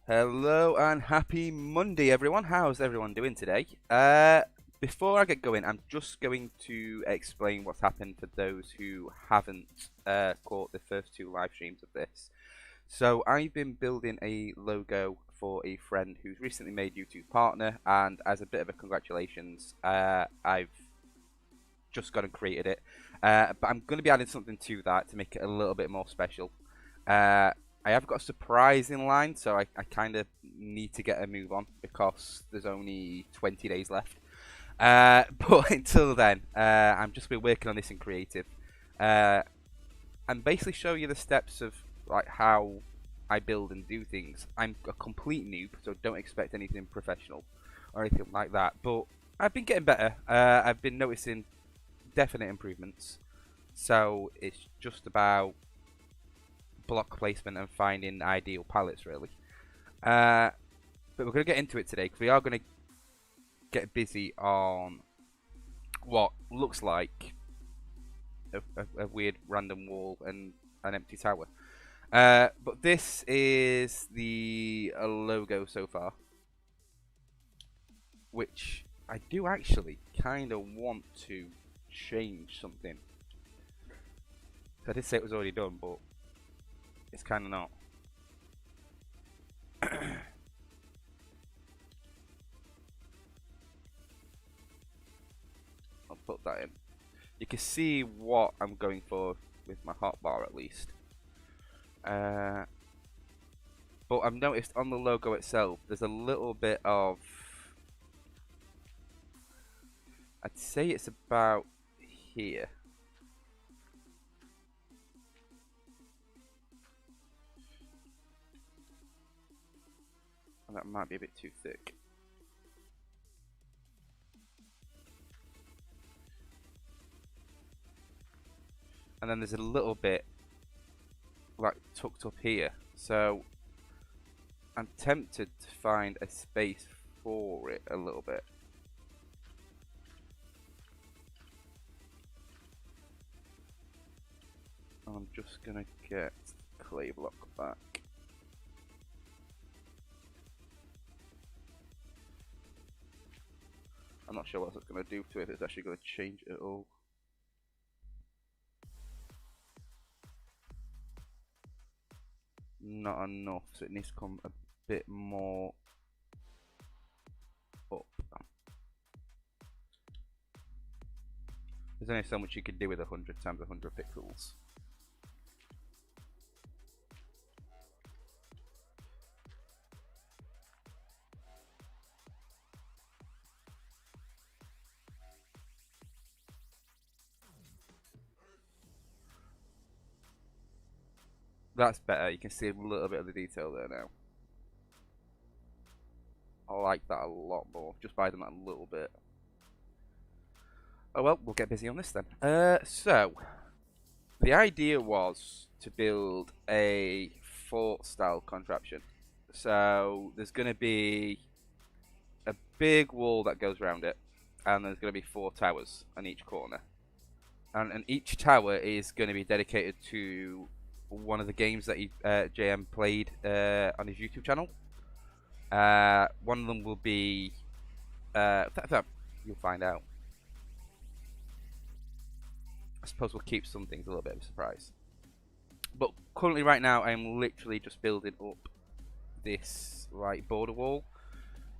Hello and happy Monday, everyone. How's everyone doing today? Before I get going, I'm just going to explain what's happened for those who haven't caught the first two live streams of this. So I've been building a logo for a friend who's recently made YouTube partner, and as a bit of a congratulations, I've just gone and created it. But I'm going to be adding something to that to make it a little bit more special. I have got a surprise in line, so I kind of need to get a move on because there's only 20 days left. But until then, I'm just been working on this in creative, and basically show you the steps of like how I build and do things. I'm a complete noob, so don't expect anything professional or anything like that. But I've been getting better. I've been noticing definite improvements. So it's just about block placement and finding ideal palettes, really. But we're going to get into it today because we are going to get busy on what looks like a weird random wall and an empty tower. But this is the logo so far, which I do actually kind of want to change something. So I did say it was already done, but it's kind of not. I'll put that You can see what I'm going for with my hotbar at least. But I've noticed on the logo itself, there's a little bit of, I'd say it's about here. And that might be a bit too thick. And then there's a little bit like tucked up here. So I'm tempted to find a space for it a little bit. I'm just gonna get clay block back. I'm not sure what it's gonna do to it, if it's actually gonna change it at all. Not enough, so it needs to come a bit more up. There's only so much you can do with 100 times 100 pixels. That's better, you can see a little bit of the detail there now. I like that a lot more, just by doing that a little bit. Oh well, we'll get busy on this then. So, the idea was to build a fort style contraption. So, there's going to be a big wall that goes around it, and there's going to be 4 towers on each corner. And each tower is going to be dedicated to one of the games that JM played on his YouTube channel. One of them will be you'll find out. I suppose we'll keep some things a little bit of a surprise. But currently, right now, I'm literally just building up this border wall,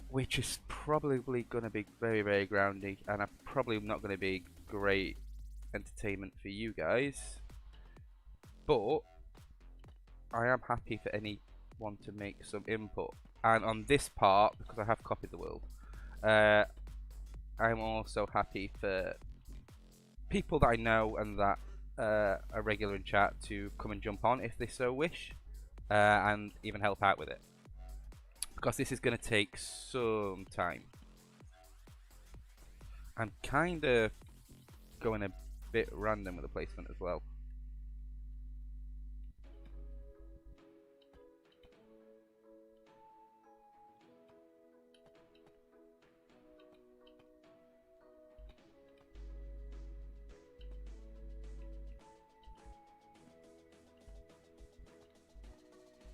which is probably going to be very, very grounding, and I'm probably not going to be great entertainment for you guys. But I am happy for anyone to make some input. And on this part, because I have copied the world, I'm also happy for people that I know and that are regular in chat to come and jump on if they so wish, and even help out with it, because this is going to take some time. I'm kind of going a bit random with the placement as well.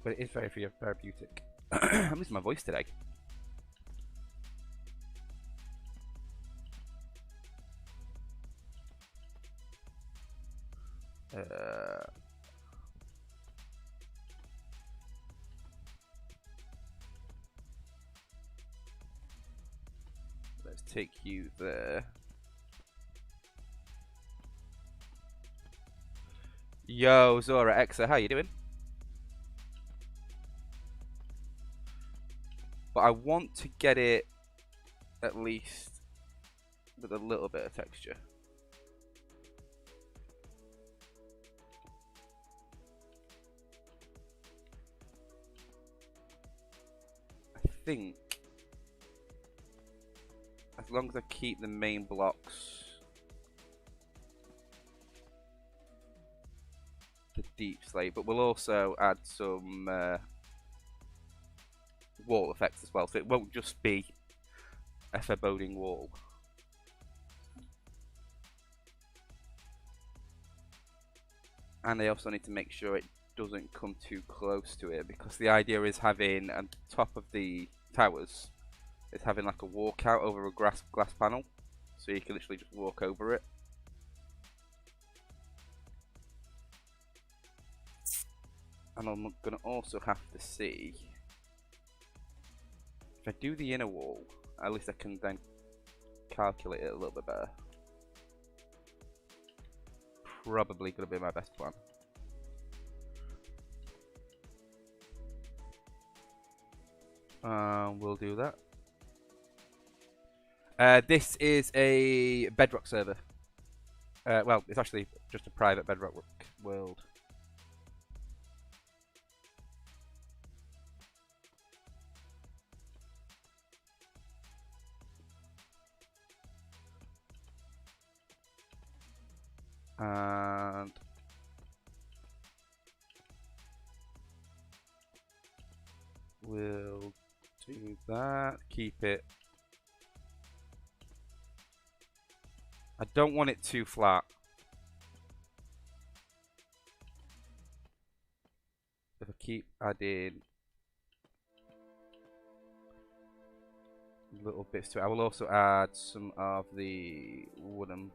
But it is very therapeutic. I'm losing my voice today. Let's take you there. Yo, Zora Exa, how you doing? But I want to get it at least with a little bit of texture. I think as long as I keep the main blocks the deep slate, but we'll also add some wall effects as well, so it won't just be a foreboding wall. And I also need to make sure it doesn't come too close to it, because the idea is having on top of the towers is having like a walkout over a glass panel, so you can literally just walk over it. And I'm gonna also have to see if I do the inner wall, at least I can then calculate it a little bit better. probably going to be my best plan. We'll do that. This is a Bedrock server. Well, it's actually just a private Bedrock world. And we'll do that. Keep it. I don't want it too flat. If I keep adding little bits to it, I will also add some of the wooden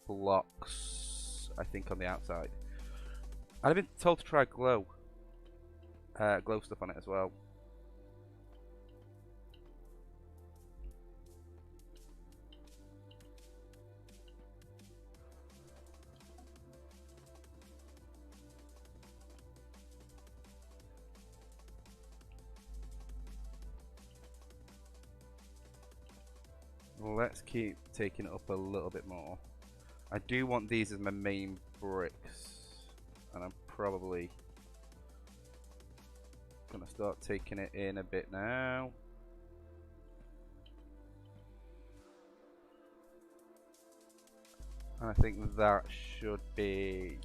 blocks, I think, on the outside. I've been told to try glow stuff on it as well. Let's keep taking it up a little bit more. I do want these as my main bricks, and I'm probably gonna start taking it in a bit now. And I think that should be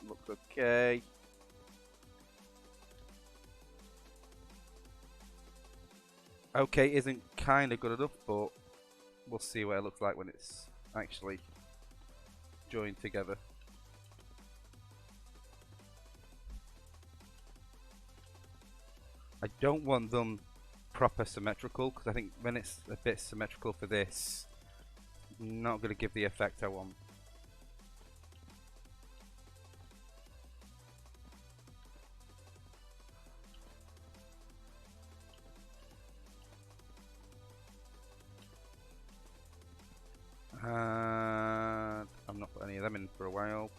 looks okay. Okay, isn't kind of good enough, but we'll see what it looks like when it's actually joined together. I don't want them proper symmetrical, because I think when it's a bit symmetrical for this, not going to give the effect I want. And I'm not putting any of them in for a while.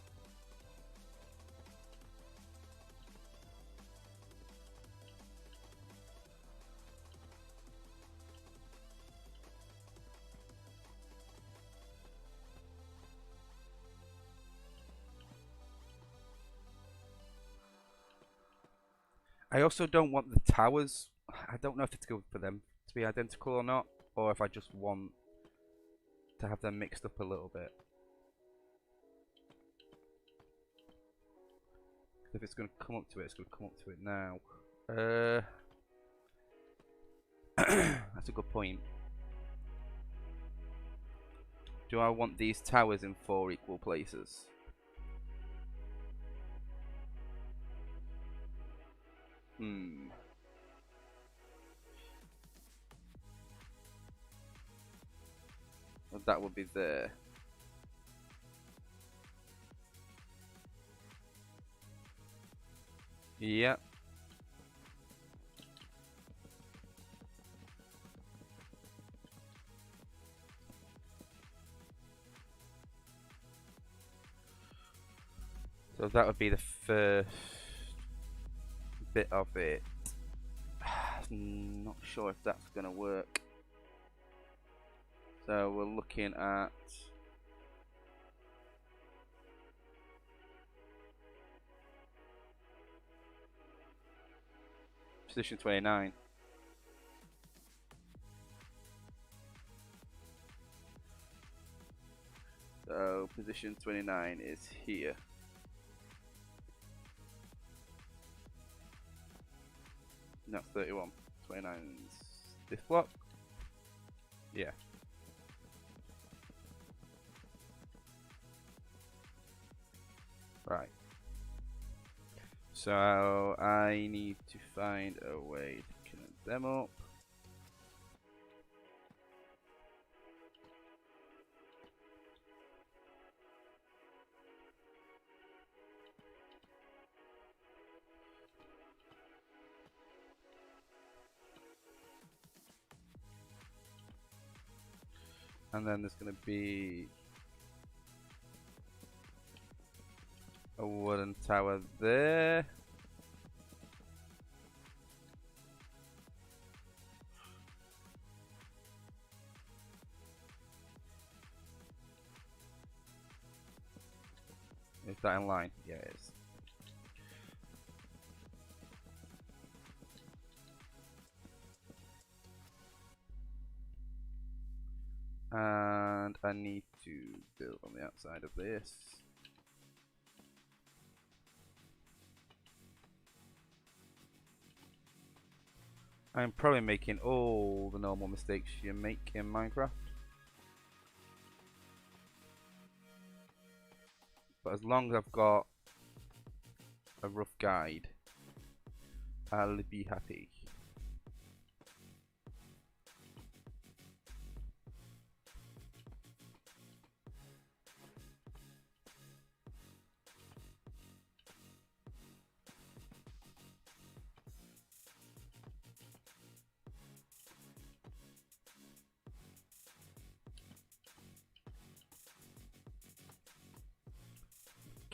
I also don't want the towers. I don't know if it's good for them to be identical or not, or if I just want to have them mixed up a little bit. If it's going to come up to it, it's going to come up to it now. That's a good point. Do I want these towers in 4 equal places? Well, that would be there. Yep. So that would be the first bit of it. Not sure if that's going to work. So we're looking at position 29. So position 29 is here. No, 31. 29's this block. Yeah. Right. So I need to find a way to connect them up. And then there's going to be a wooden tower there. Is that in line? Yeah, it is. And I need to build on the outside of this. I'm probably making all the normal mistakes you make in Minecraft. But as long as I've got a rough guide, I'll be happy.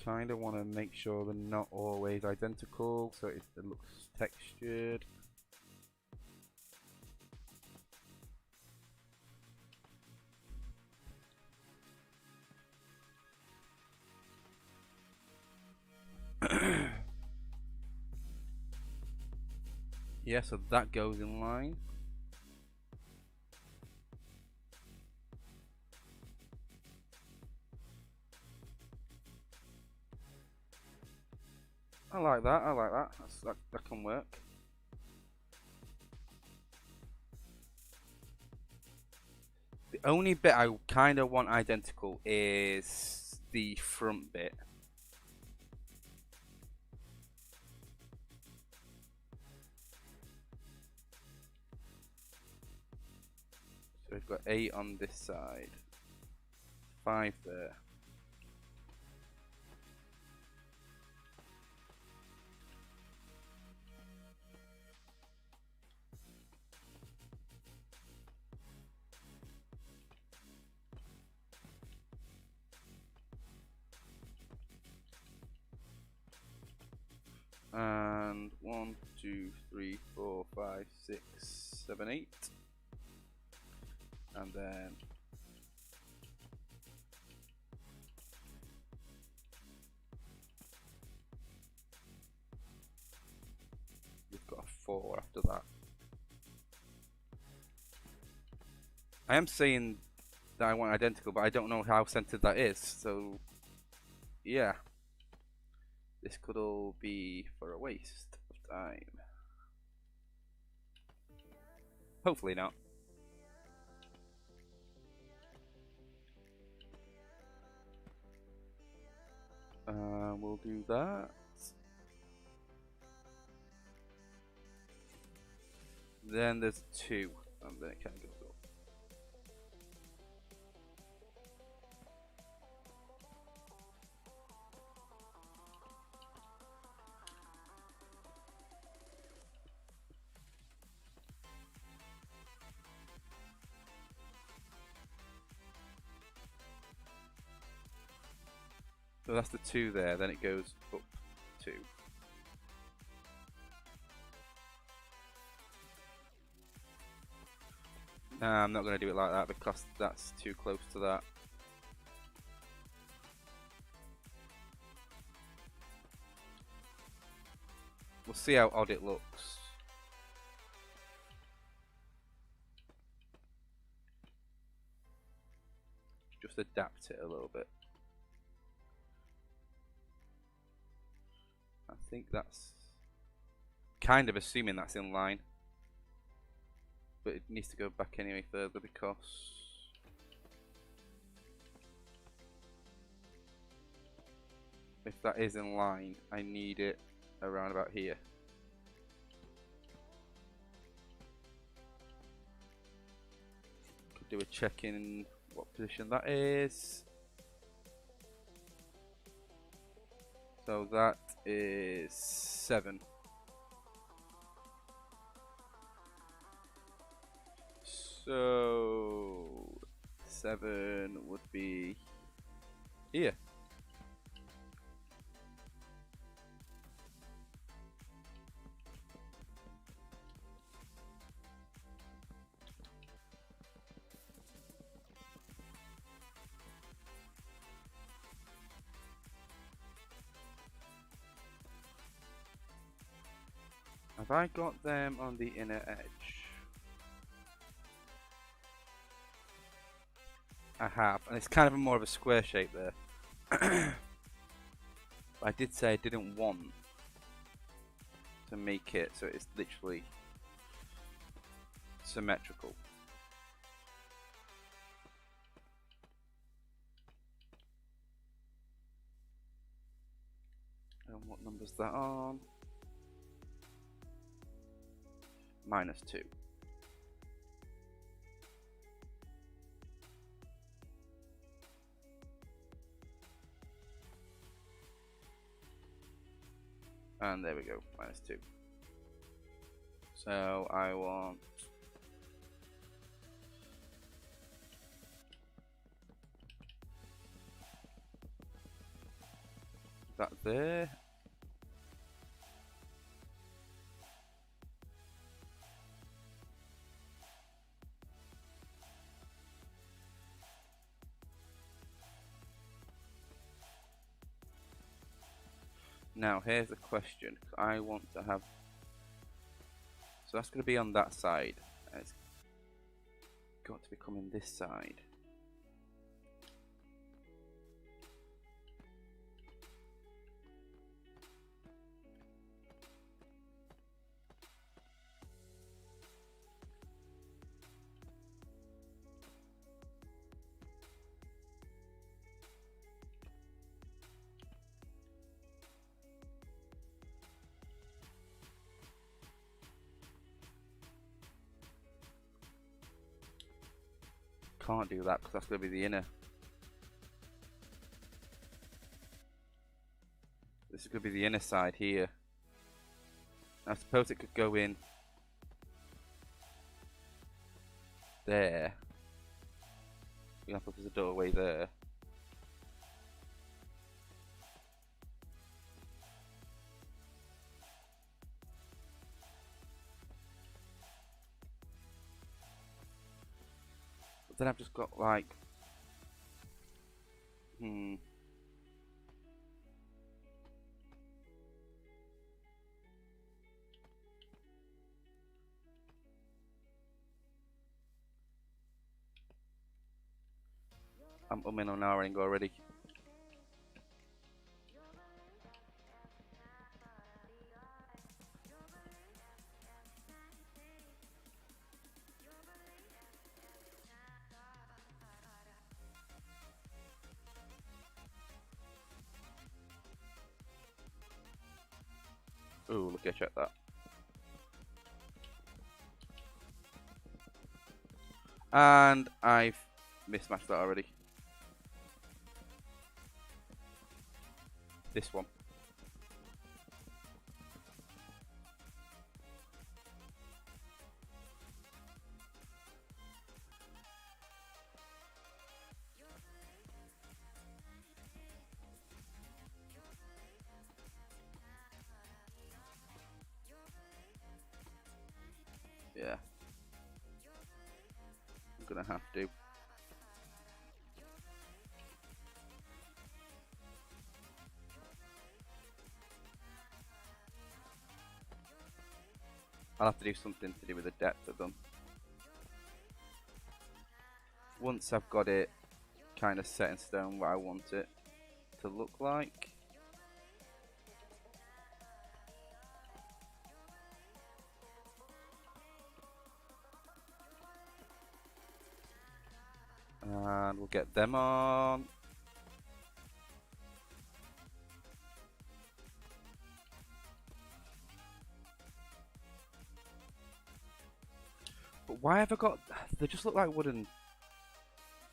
Kind of want to make sure they're not always identical, so it looks textured. Yeah, so that goes in line. I like that, I like that. That can work. The only bit I kind of want identical is the front bit. So we've got 8 on this side, 5 there. And 1, 2, 3, 4, 5, 6, 7, 8. And then we've got a 4 after that. I am saying that I want identical, but I don't know how centered that is, so yeah. This could all be for a waste of time. Hopefully not. We'll do that. Then there's 2, and then it kind of goes up. So that's the 2 there, then it goes up 2. Nah, I'm not going to do it like that because that's too close to that. We'll see how odd it looks. Just adapt it a little bit. I think that's kind of assuming that's in line, but it needs to go back anyway further because if that is in line, I need it around about here. Could do a check in what position that is. So that is 7. So 7 would be here. Have I got them on the inner edge? I have, and it's kind of more of a square shape there. I did say I didn't want to make it so it's literally symmetrical. And what number's that on? -2. And there we go, -2. So I want that there. Now here's the question. I want to have, so that's going to be on that side. And it's got to be coming this side. Can't do that because that's going to be the inner. This is going to be the inner side here. I suppose it could go in there. For example, there's a doorway there. But then I've just got like, I'm umming on ahhing already. Ooh, look, I checked that. And I've mismatched that already. This one. Yeah. I'm gonna have to. I'll have to do something to do with the depth of them. Once I've got it kind of set in stone what I want it to look like. And we'll get them on. But why have I got, they just look like wooden.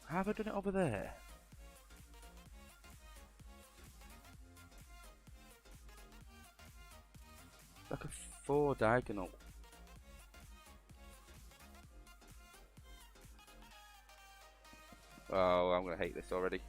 How have I done it over there? Like a 4 diagonal. Oh, I'm gonna hate this already.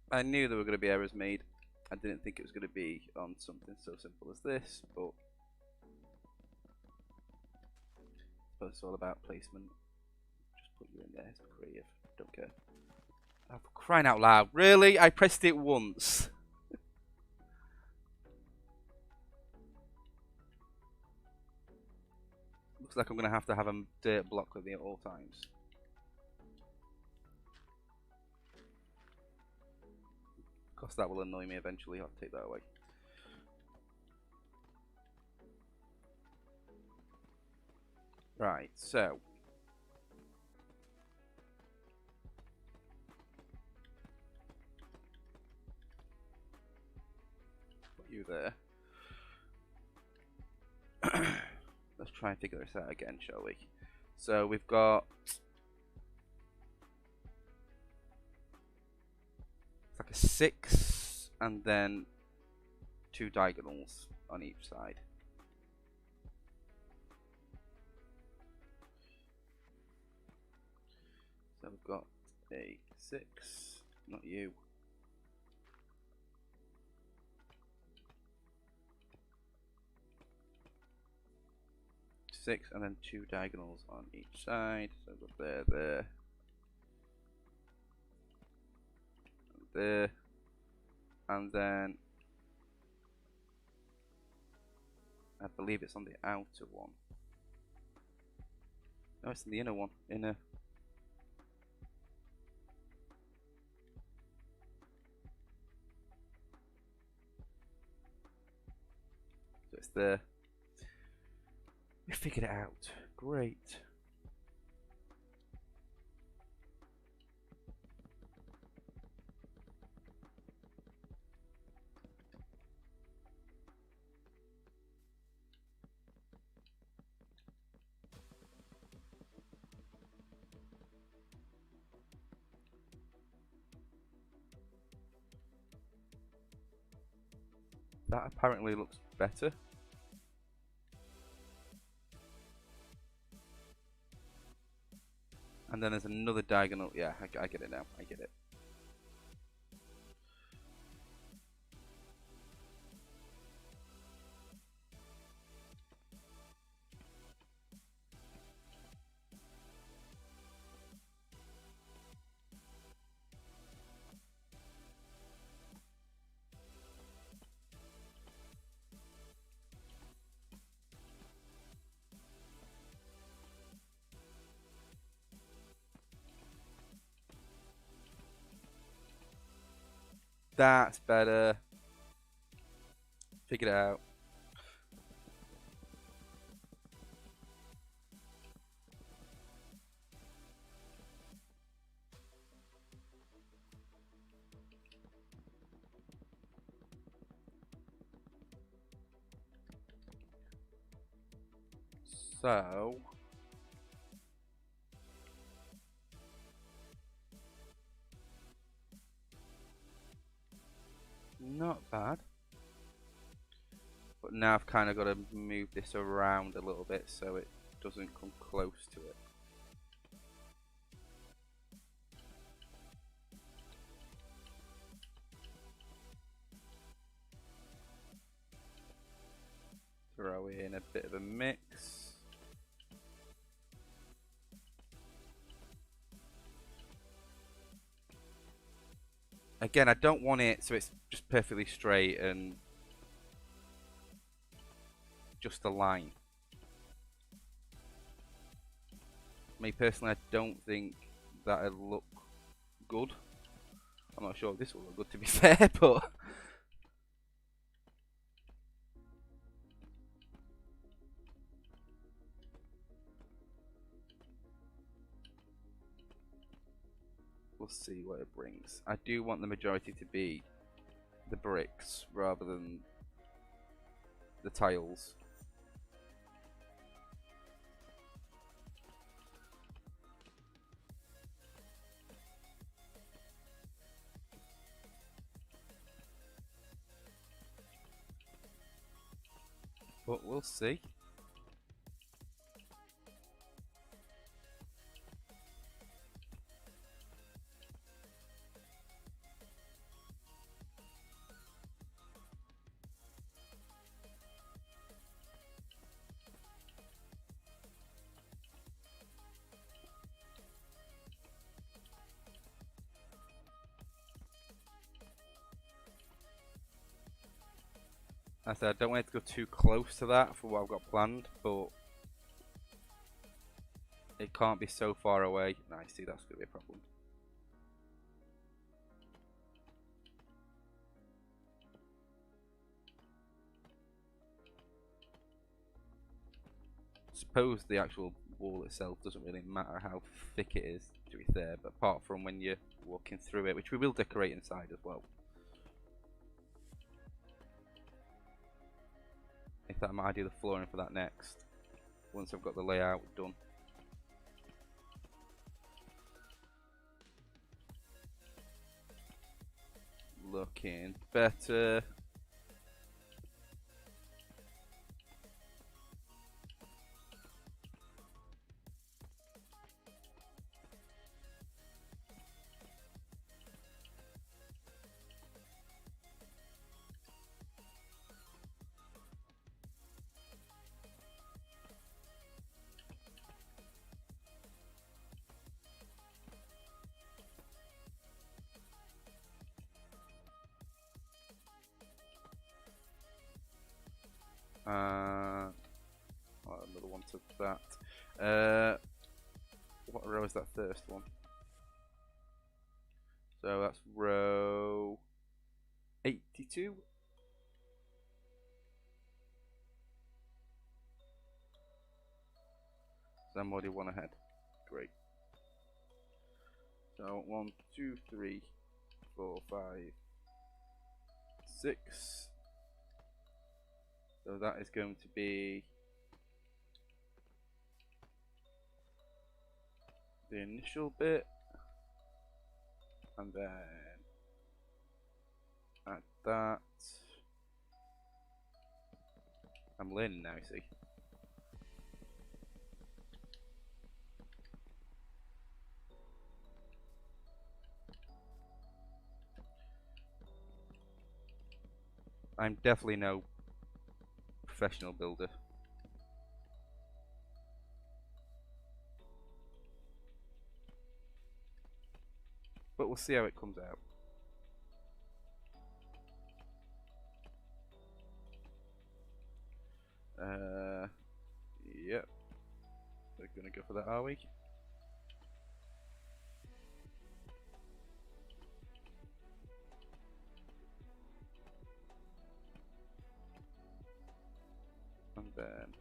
I knew there were going to be errors made. I didn't think it was going to be on something so simple as this, but I suppose it's all about placement. Just put you in there, it's creative. Don't care. Oh, for crying out loud. Really? I pressed it once. Looks like I'm going to have a dirt block with me at all times. Of course, that will annoy me eventually. I'll take that away. Right, so. Put you there. Let's try and figure this out again, shall we? So we've got. It's like a 6 and then 2 diagonals on each side. So we've got a 6, not you. 6 and then 2 diagonals on each side. So we've got there, and there, and then I believe it's on the outer one. No, it's in the inner one. Inner. So it's there. We figured it out. Great. That apparently looks better. And then there's another diagonal. Yeah, I get it now. I get it. That's better. Figured it out. So not bad. But now I've kind of got to move this around a little bit so it doesn't come close to it. Throw in a bit of a mix. Again, I don't want it so it's just perfectly straight and just a line. Me personally, I don't think that'll look good. I'm not sure if this will look good, to be fair, but we'll see what it brings. I do want the majority to be the bricks rather than the tiles. but we'll see. I said I don't want it to go too close to that for what I've got planned, but it can't be so far away. I see that's going to be a problem. Suppose the actual wall itself doesn't really matter how thick it is, to be fair, but apart from when you're walking through it, which we will decorate inside as well. In fact, I might do the flooring for that next, once I've got the layout done. Looking better. Another one to that. What row is that first one? So that's row 82. So I'm already one ahead. Great. So 1, 2, 3, 4, 5, 6. So that is going to be the initial bit, and then add that. I'm learning now, see. I'm definitely no professional builder. But we'll see how it comes out. Yep. We're gonna go for that, are we? And then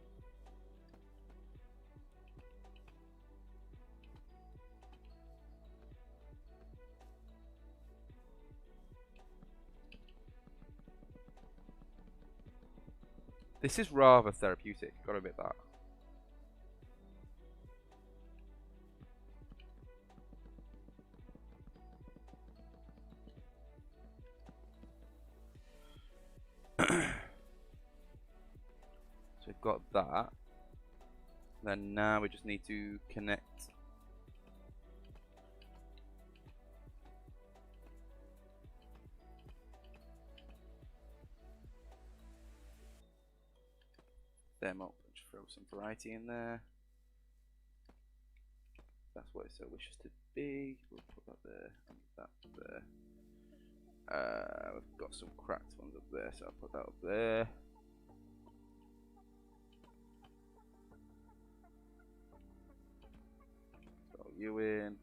this is rather therapeutic, gotta admit that. So we've got that. Then now we just need to connect them up and just throw some variety in there. That's what it so wishes to be. We'll put that there and that there. We've got some cracked ones up there, so I'll put that up there. Throw you in.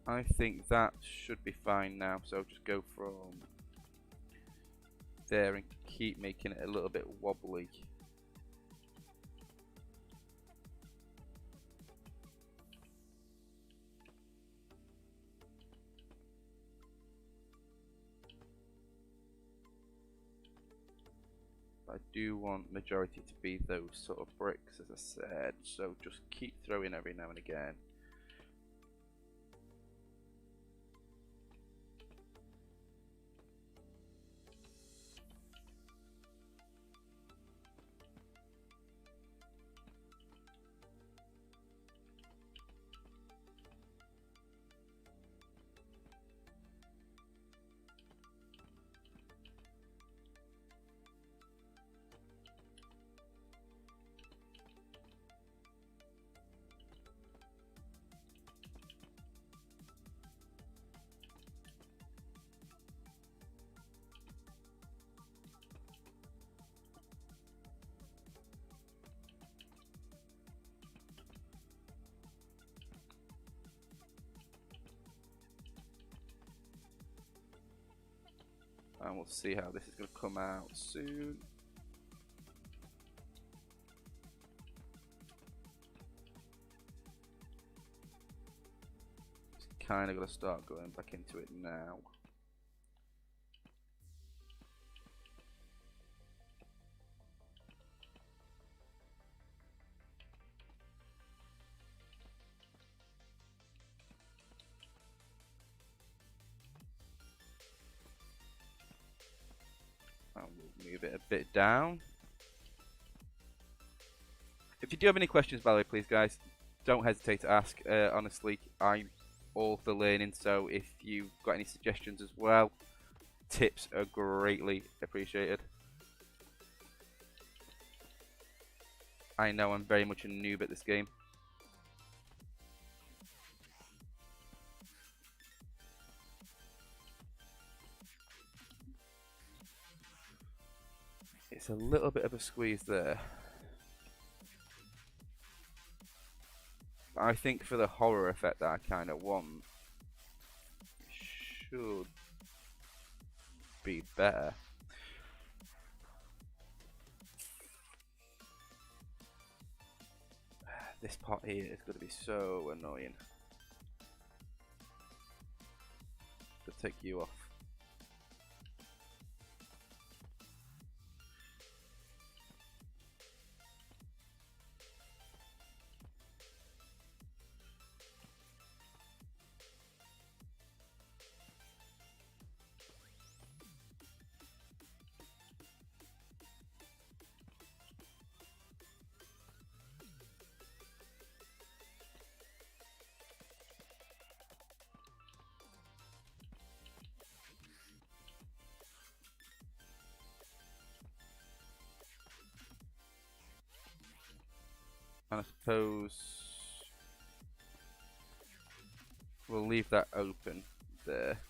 I think that should be fine now, so just go from there and keep making it a little bit wobbly. do want majority to be those sort of bricks, as I said, so just keep throwing every now and again. And we'll see how this is going to come out soon. Just kind of got to start going back into it now. And we'll move it a bit down. If you do have any questions, by the way, please, guys, don't hesitate to ask. Honestly, I'm all for learning, so if you've got any suggestions as well, tips are greatly appreciated. I know I'm very much a noob at this game. It's a little bit of a squeeze there. I think for the horror effect that I kind of want, it should be better. This part here is going to be so annoying. To take you off. And I suppose we'll leave that open there.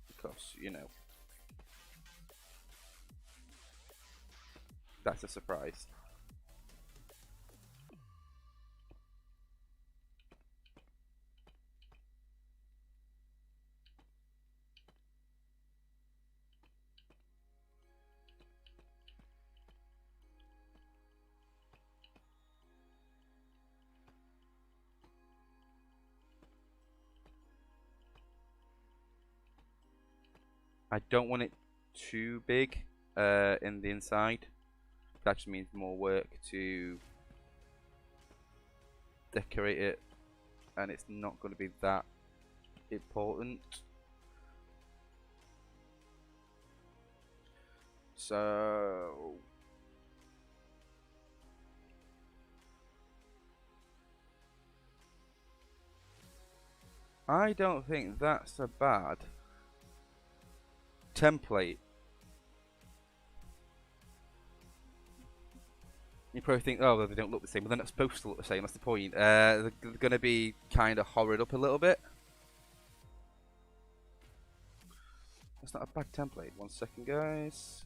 Because, you know, that's a surprise. I don't want it too big in the inside. That just means more work to decorate it, and it's not going to be that important. So I don't think that's a bad template. You probably think, oh, they don't look the same. Well, they're not supposed to look the same. That's the point. They're going to be kind of horrid up a little bit. That's not a bad template. 1 second, guys.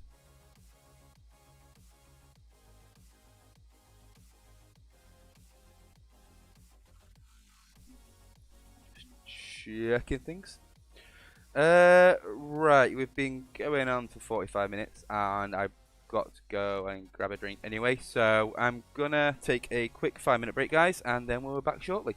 Just checking things. Right, we've been going on for 45 minutes, and I've got to go and grab a drink anyway, so I'm gonna take a quick 5-minute break, guys, and then we'll be back shortly.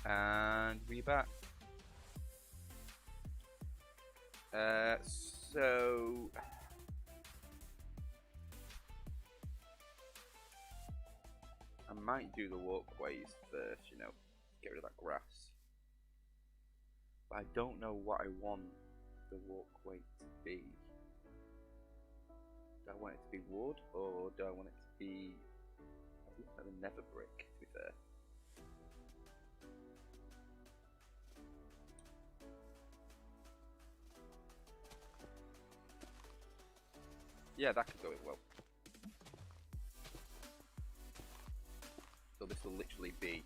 And we're back. So I might do the walkways first, you know, get rid of that grass. But I don't know what I want the walkway to be. Do I want it to be wood, or do I want it to be like the nether brick, to be fair? Yeah, that could go in well. So this will literally be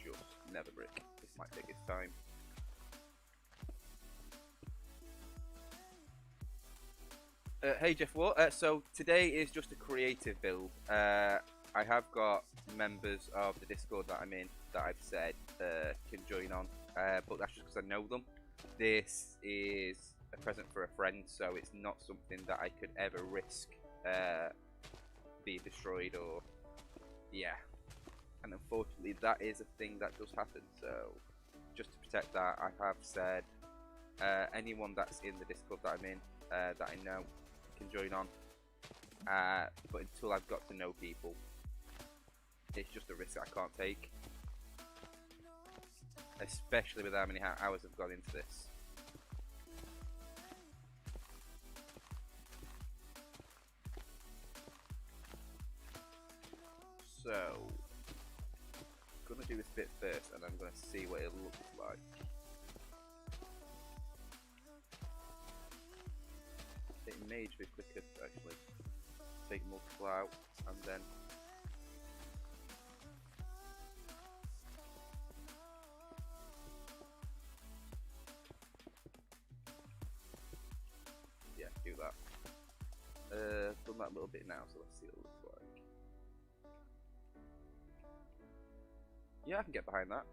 just nether brick. This might take its time. Hey Jeff, what? So today is just a creative build. I have got members of the Discord that I'm in that I've said can join on, but that's just because I know them. This is a present for a friend, so it's not something that I could ever risk be destroyed or yeah. And unfortunately, that is a thing that does happen. So just to protect that, I have said anyone that's in the Discord that I'm in that I know can join on, but until I've got to know people, it's just a risk that I can't take, especially with how many hours I've gone into this. So I'm gonna do this bit first, and I'm gonna see what it looks like. It may be quicker actually. Take multiple out and then yeah, do that. Done that a little bit now, so let's see what it looks like. Yeah, I can get behind that.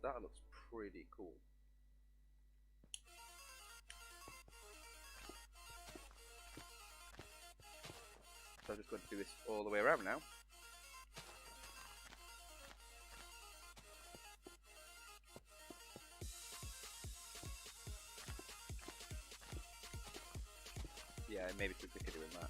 That looks pretty cool. So I'm just going to do this all the way around now. Yeah, maybe too quick at doing that.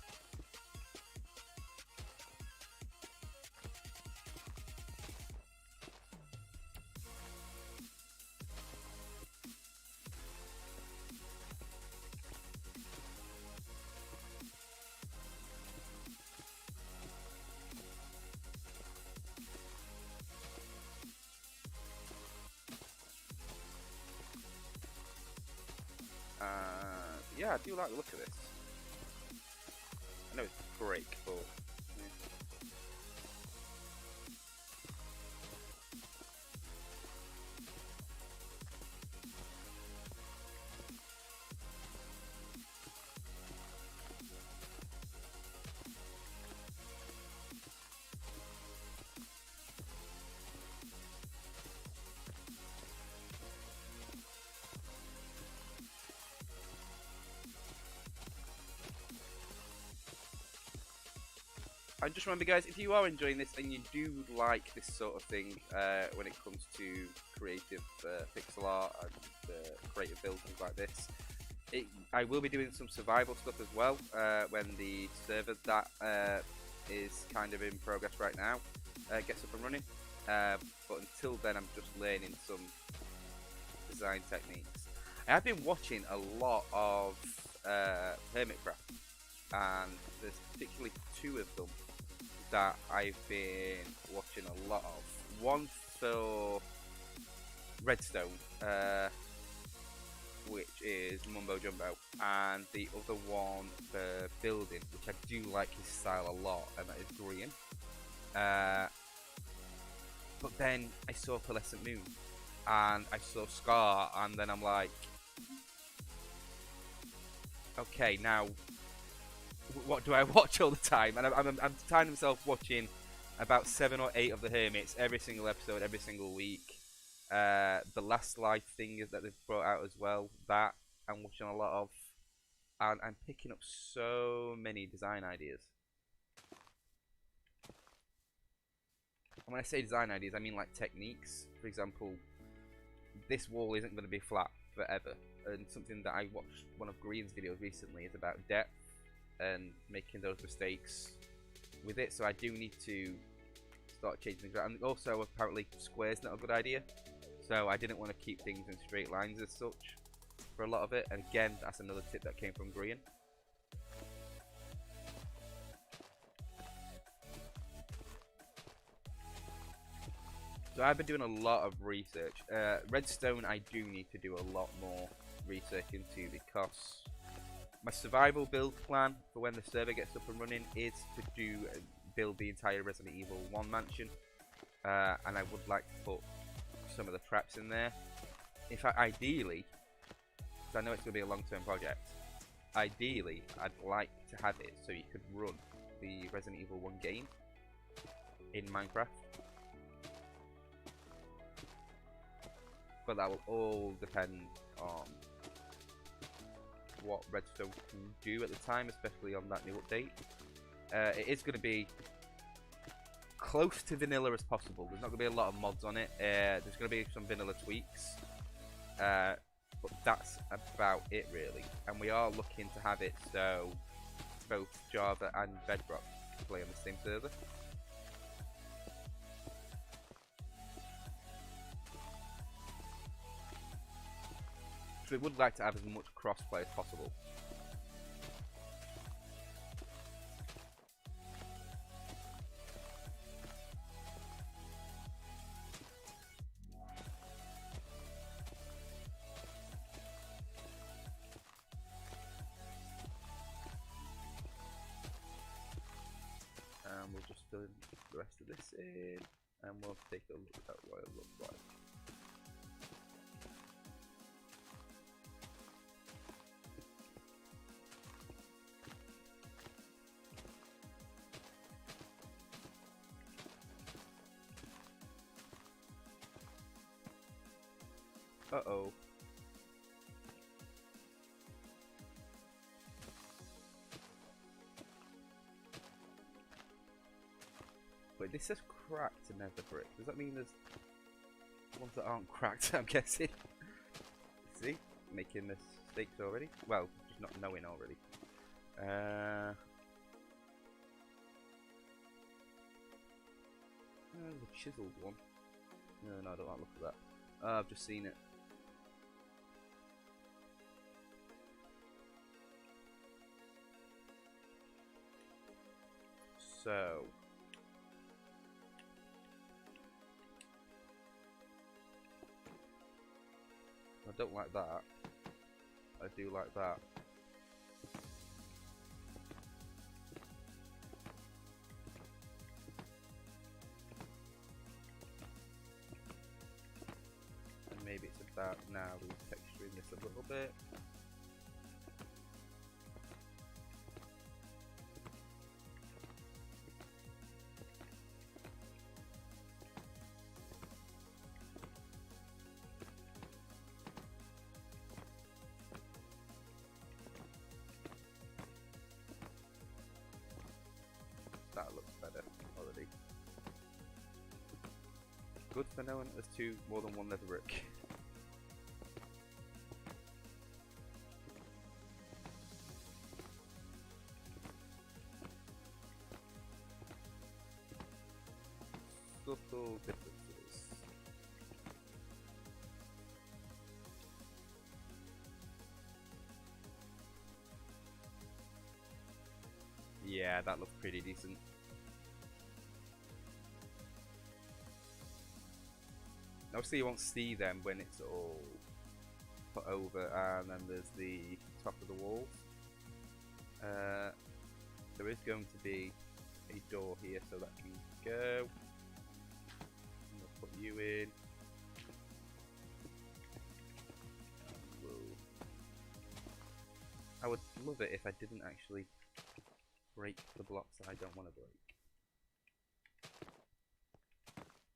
Yeah, I do like the look of this. I know it's great, but yeah. And just remember guys, if you are enjoying this and you do like this sort of thing when it comes to creative pixel art and creative builds, things like this, I will be doing some survival stuff as well when the server that is kind of in progress right now gets up and running. But until then, I'm just learning some design techniques. I have been watching a lot of Hermitcraft, and there's particularly two of them that I've been watching a lot of. One for Redstone, which is Mumbo Jumbo, and the other one for building, which I do like his style a lot, and that is Green. But then I saw Pearlescent Moon, and I saw Scar, and then I'm like, okay, now what do I watch all the time? And I'm finding myself watching about 7 or 8 of the Hermits every single episode, every single week. The Last Life thing that they've brought out as well, that I'm watching a lot of, and I'm picking up so many design ideas. And when I say design ideas, I mean like techniques. For example, this wall isn't going to be flat forever. And something that I watched one of Green's videos recently is about depth and making those mistakes with it. So I do need to start changing things around. And also, apparently, square's not a good idea. So I didn't want to keep things in straight lines as such for a lot of it. And again, that's another tip that came from Green. So I've been doing a lot of research. Redstone I do need to do a lot more research into, because my survival build plan for when the server gets up and running is to build the entire Resident Evil 1 mansion. And I would like to put some of the traps in there. In fact, ideally, because I know it's going to be a long-term project, ideally I'd like to have it so you could run the Resident Evil 1 game in Minecraft. But that will all depend on what Redstone can do at the time, especially on that new update. It is going to be close to vanilla as possible. There's not going to be a lot of mods on it. There's going to be some vanilla tweaks. But that's about it, really. And we are looking to have it so both Java and Bedrock play on the same server. So we would like to have as much crossplay as possible. And we'll just fill in the rest of this in, and we'll take a look at what it looks like. Uh-oh. Wait, this says cracked nether brick. Does that mean there's ones that aren't cracked, I'm guessing? See? Making mistakes already? Well, just not knowing already. The chiseled one. No, I don't like the look of that. I've just seen it. So I don't like that. I do like that. And maybe it's about now texturing this a little bit. That looks better already. Good for knowing there's more than one nether brick. Subtle differences. Yeah, that looks pretty decent. Obviously you won't see them when it's all put over, and then there's the top of the walls. There is going to be a door here so that can go. And we'll put you in. I would love it if I didn't actually break the blocks that I don't want to break.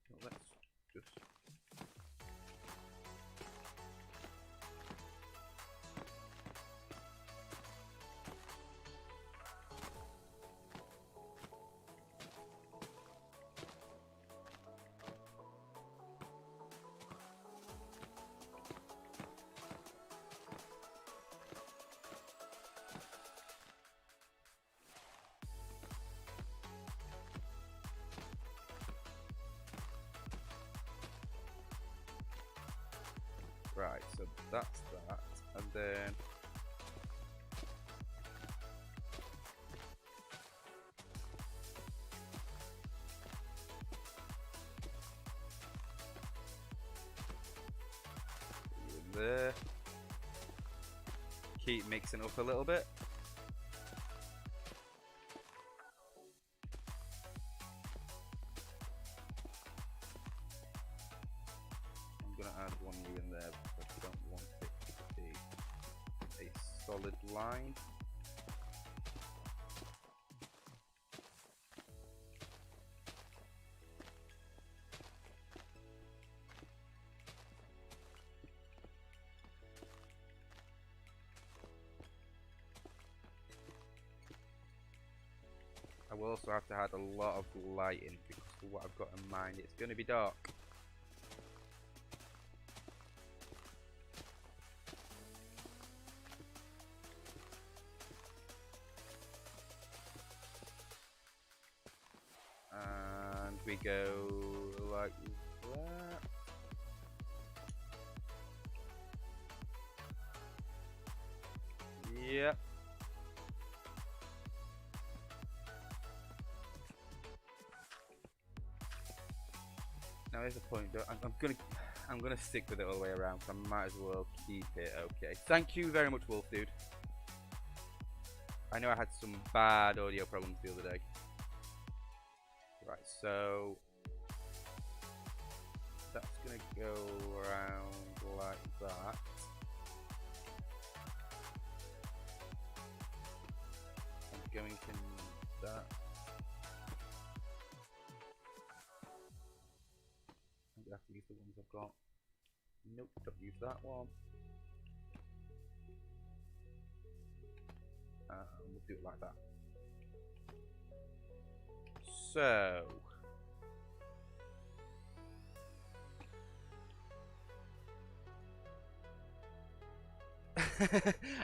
So let's just... Right, so that's that, and then there. Keep mixing up a little bit. I'm gonna add one new in there because I don't want it to be a solid line. I will also have to add a lot of lighting because of what I've got in mind. It's going to be dark. And we go like that. Yep. Now here's the point though, I'm gonna stick with it all the way around, so I might as well keep it okay. Thank you very much, Wolf Dude. I know I had some bad audio problems the other day. Right, so that's gonna go around like that. I'm going to need that. I have to use the ones I've got. Nope, don't use that one. We'll do it like that. So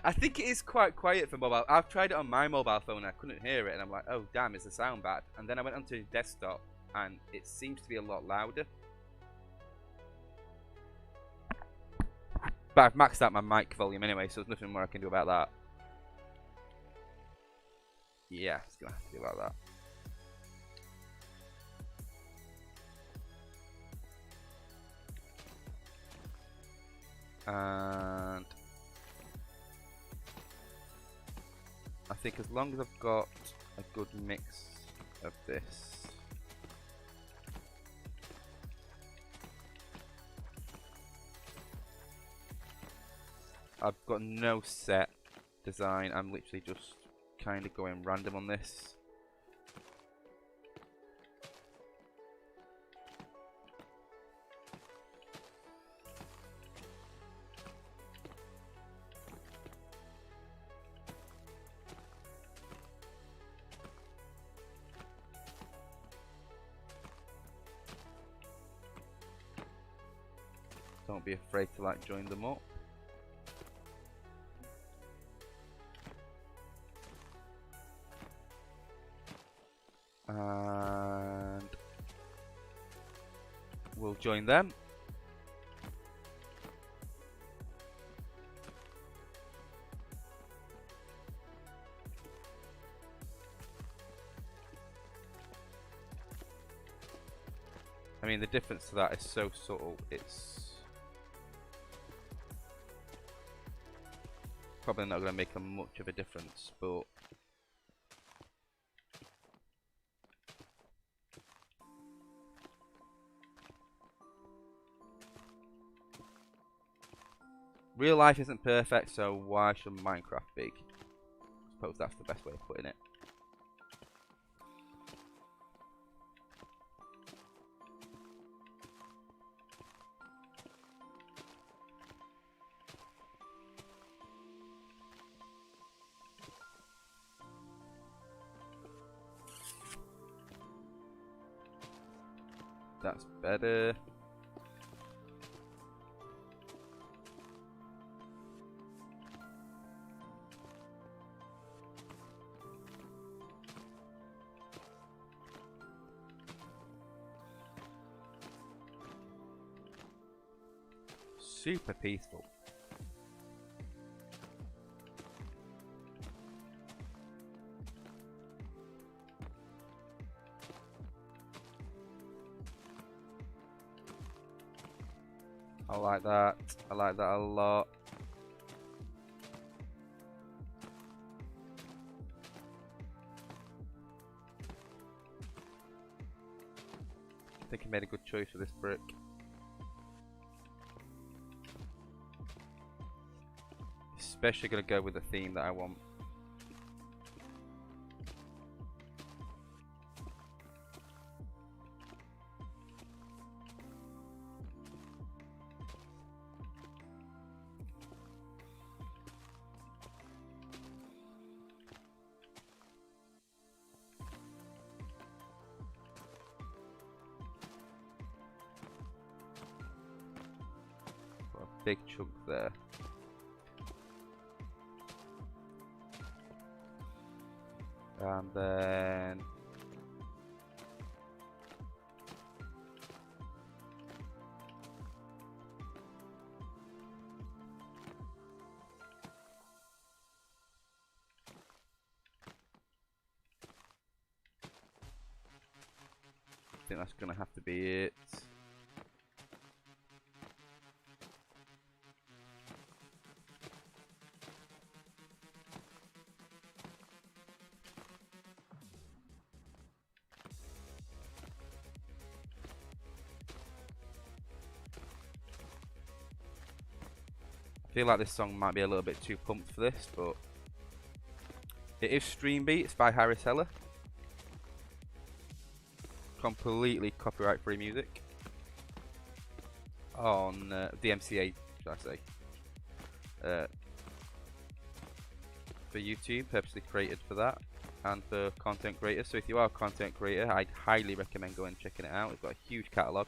I think it is quite quiet for mobile. I've tried it on my mobile phone and I couldn't hear it, and I'm like, oh damn, is the sound bad? And then I went onto desktop and it seems to be a lot louder. But I've maxed out my mic volume anyway, so there's nothing more I can do about that. Yeah, it's gonna have to be like that. And I think as long as I've got a good mix of this, I've got no set design. I'm literally just kind of going random on this. Don't be afraid to like join them up. And we'll join them. I mean, the difference to that is so subtle, it's probably not going to make a much of a difference, but real life isn't perfect, so why should Minecraft be? I suppose that's the best way of putting it. That's better. super peaceful. I like that. I like that a lot. I think I made a good choice for this brick. Especially gonna go with the theme that I want. Got a big chunk there. And then I think that's gonna have to be it. I feel like this song might be a little bit too pumped for this, but it is Stream Beat. It's by Harris Heller. Completely copyright-free music on DMCA, should I say? For YouTube, purposely created for that, and for content creators. So if you are a content creator, I'd highly recommend going and checking it out. It's got a huge catalogue.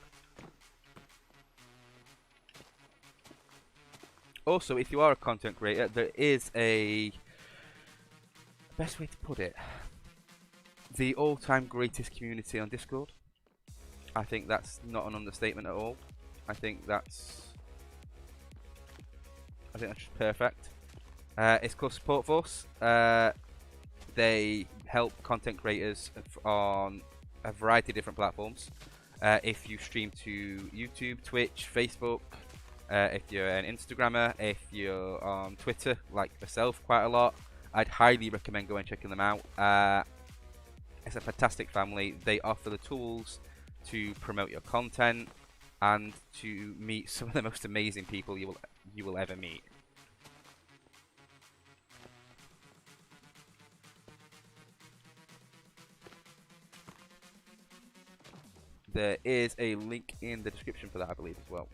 Also, if you are a content creator, there is a best way to put it, the all-time greatest community on Discord. I think that's not an understatement at all. I think that's just perfect. It's called Support Force. They help content creators on a variety of different platforms. If you stream to YouTube, Twitch, Facebook, if you're an Instagrammer, if you're on Twitter, like myself, quite a lot, I'd highly recommend going and checking them out. It's a fantastic family. They offer the tools to promote your content and to meet some of the most amazing people you will ever meet. There is a link in the description for that, I believe, as well.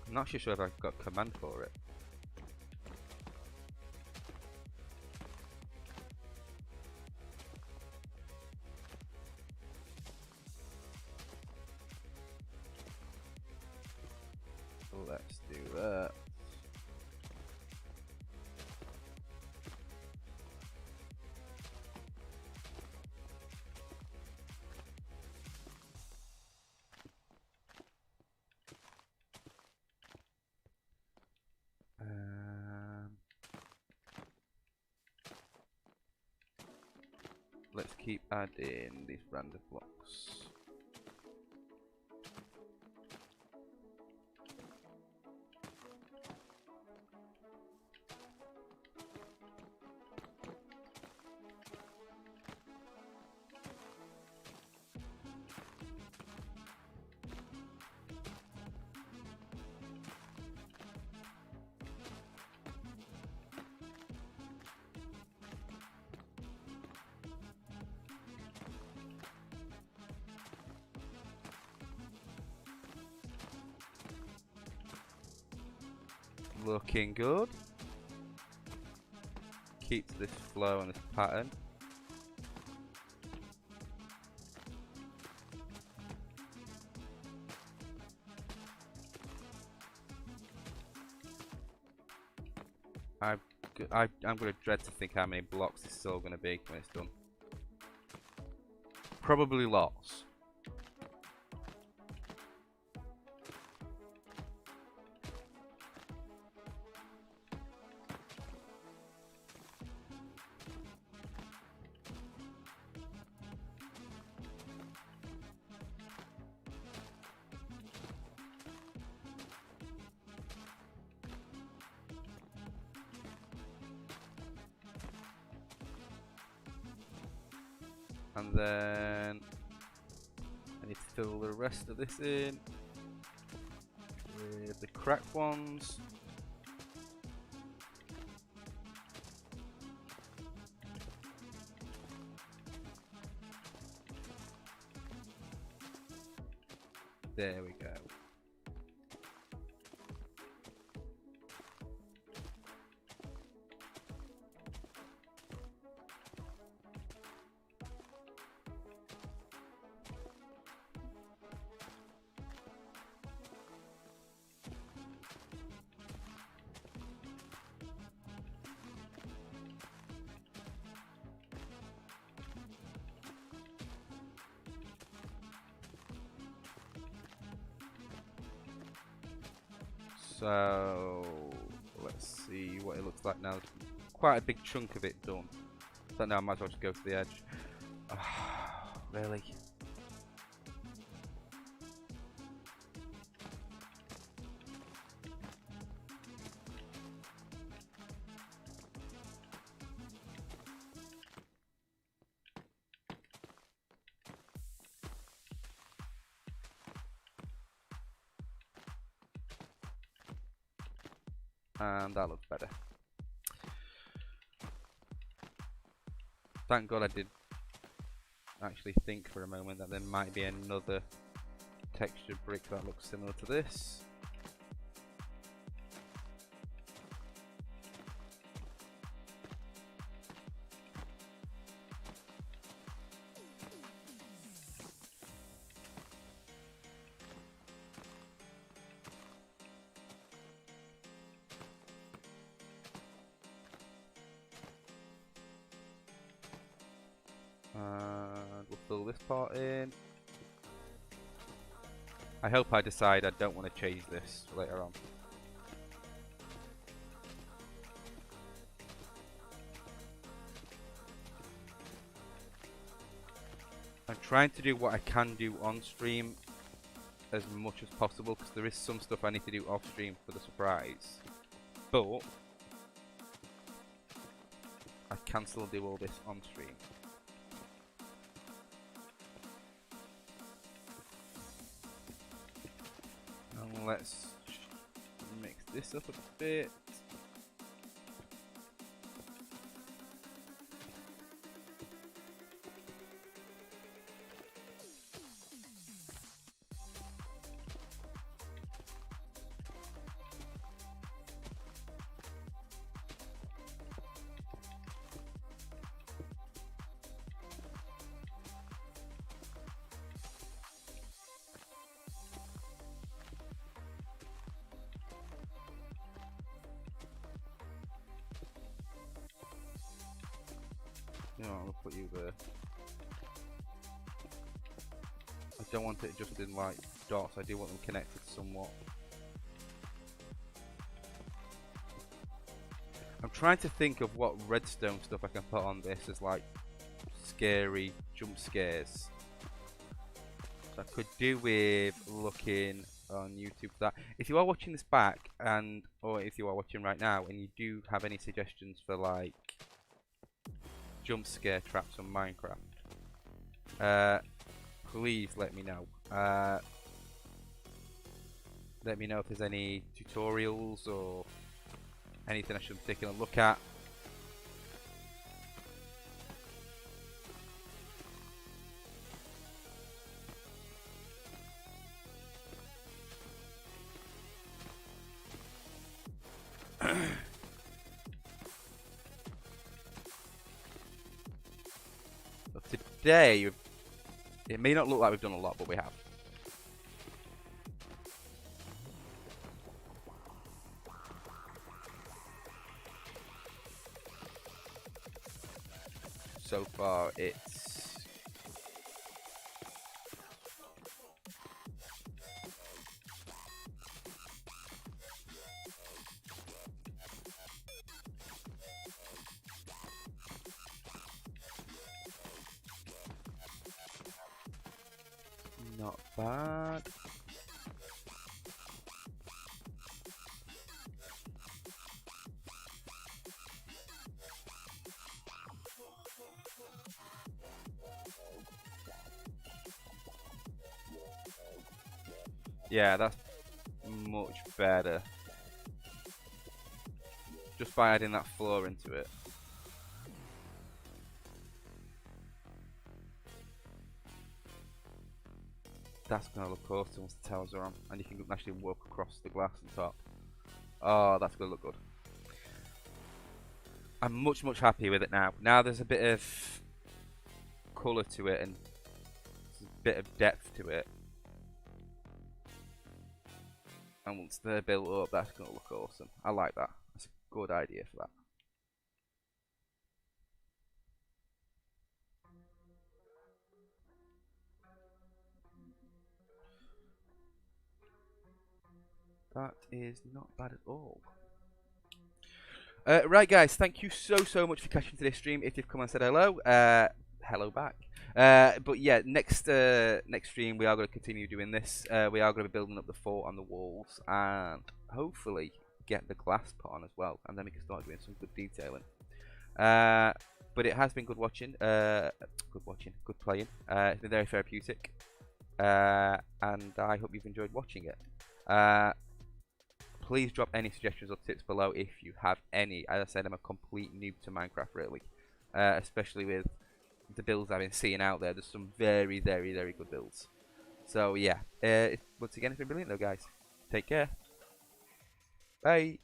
I'm not actually sure if I've got a command for it. Let's do that. Let's keep adding these random blocks. Looking good. Keep this flow and this pattern. I'm going to dread to think how many blocks it's still going to be when it's done. Probably lots. And then I need to fill the rest of this in with the cracked ones. There we go. So let's see what it looks like now. Quite a big chunk of it done. So now I might as well just go to the edge. Really? And that looks better. Thank God I did actually think for a moment that there might be another textured brick that looks similar to this. And we'll fill this part in. I hope I decide I don't want to change this later on. I'm trying to do what I can do on stream as much as possible, because there is some stuff I need to do off stream for the surprise. But I can still do all this on stream. And let's mix this up a bit. You know, I'll put you there. I don't want it just in like dots, I do want them connected somewhat. I'm trying to think of what redstone stuff I can put on this as like scary jump scares. So I could do with looking on YouTube for that. If you are watching this back, and or if you are watching right now and you do have any suggestions for like jump scare traps on Minecraft, please let me know. Let me know if there's any tutorials or anything I should be taking a look at. Today, it may not look like we've done a lot, but we have. So far, it's not bad. Yeah, that's much better. Just by adding that floor into it. That's gonna look awesome once the towers are on, and you can actually walk across the glass on top. Oh, that's gonna look good. I'm much happy with it now. Now there's a bit of colour to it and a bit of depth to it. And once they're built up, that's gonna look awesome. I like that. That's a good idea for that. That is not bad at all. Right, guys, thank you so much for catching today's stream. If you've come and said hello, hello back. But yeah, next stream we are going to continue doing this. We are going to be building up the fort on the walls and hopefully get the glass put on as well, and then we can start doing some good detailing. But it has been good watching, good playing. It's been very therapeutic, and I hope you've enjoyed watching it. Please drop any suggestions or tips below if you have any. As I said, I'm a complete noob to Minecraft, really. Especially with the builds I've been seeing out there. There's some very good builds. So, yeah. Once again, it's been brilliant, though, guys. Take care. Bye.